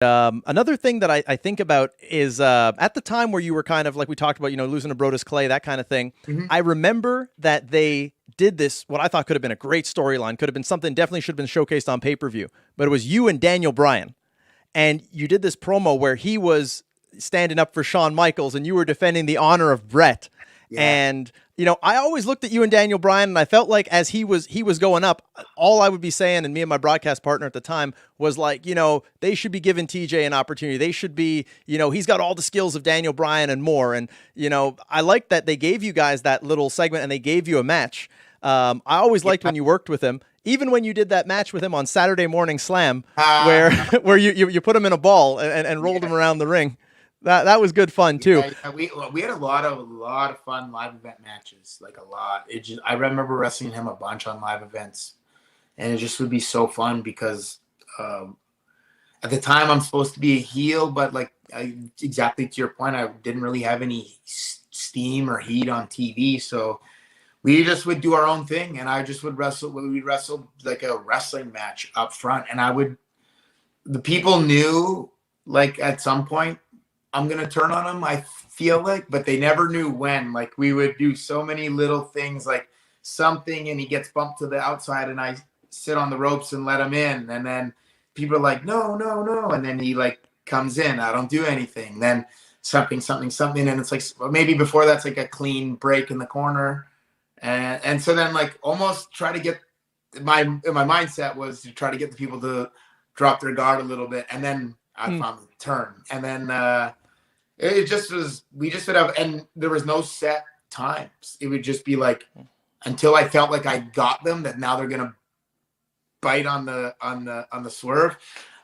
Another thing that I think about is at the time where you were kind of like we talked about, losing to Brodus Clay, that kind of thing. Mhm. I remember that they did this, what I thought could have been a great storyline, could have been something definitely should have been showcased on pay-per-view, but it was you and Daniel Bryan. And you did this promo where he was standing up for Shawn Michaels and you were defending the honor of Brett. Yeah. And I always looked at you and Daniel Bryan, and I felt like as he was going up, all I would be saying, and me and my broadcast partner at the time was like, they should be giving TJ an opportunity. They should be, he's got all the skills of Daniel Bryan and more. And I like that they gave you guys that little segment and they gave you a match. I always liked when you worked with him. Even when you did that match with him on Saturday Morning Slam, where Uh, where you put him in a ball and rolled him around the ring, that was good fun too. yeah, we had a lot of fun live event matches, like a lot. I remember wrestling him a bunch on live events, and it just would be so fun because um, at the time I'm supposed to be a heel, but like exactly to your point, I didn't really have any steam or heat on TV, so we just would do our own thing, and I just would wrestle. We would wrestle like a wrestling match up front, and the people knew like at some point I'm gonna turn on them. I feel like, but they never knew when. Like we would do so many little things, like something, and he gets bumped to the outside, and I sit on the ropes and let him in, and then people are like, no, no, no, and then he like comes in. I don't do anything. Then something, something, something, and it's like maybe before that's like a clean break in the corner, and so then like almost try to get my mindset was to try to get the people to drop their guard a little bit, and then I found the turn, and then it just was. We just would have, and there was no set times. It would just be like until I felt like I got them. That now they're gonna bite on the swerve.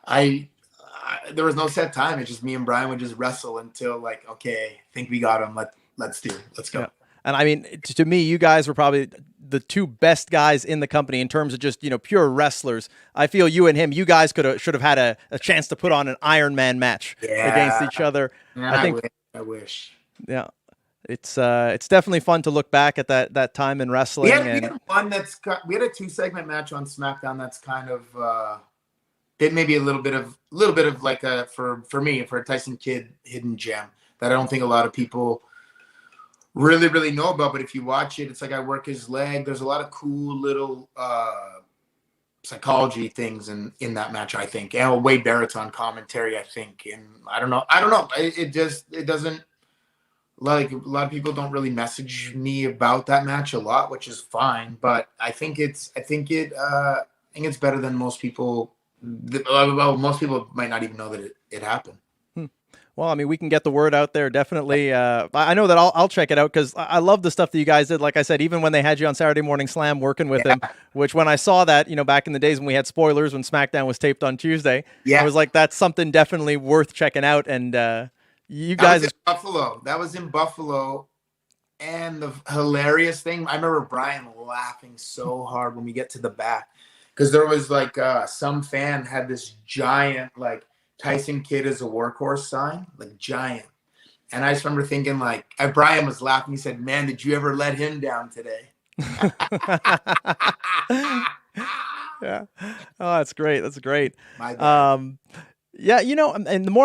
There was no set time. It's just me and Brian would just wrestle until like, okay, I think we got him. Let's go. Yeah. And I mean, to me, you guys were probably the two best guys in the company in terms of just, pure wrestlers. I feel you and him, you guys should have had a chance to put on an Iron Man match against Yeah, each other. man, I think, I wish. yeah, it's definitely fun to look back at that time in wrestling. We had one we had a 2 segment match on SmackDown that's kind of it may be a little bit of like a for me for a Tyson Kidd hidden gem that I don't think a lot of people really know about, but if you watch it, it's like I work his leg. There's a lot of cool little psychology things in that match, I think, and Wade Barrett's on commentary, I think, and I don't know, it doesn't, like a lot of people don't really message me about that match a lot, which is fine, but I think it's better than most people. Well, most people might not even know that it happened. Well, I mean, we can get the word out there. Definitely. I know that I'll check it out because I love the stuff that you guys did. Like I said, even when they had you on Saturday Morning Slam working with him, which when I saw that, back in the days when we had spoilers when SmackDown was taped on Tuesday, I was like, that's something definitely worth checking out. And you guys. That was in Buffalo. And the hilarious thing, I remember Brian laughing so hard when we get to the back because there was like some fan had this giant, like, Tyson Kidd is a workhorse sign, like giant. And I just remember thinking, like, Brian was laughing. He said, man, did you ever let him down today? Yeah. Oh, that's great. That's great. My bad. Yeah, and the more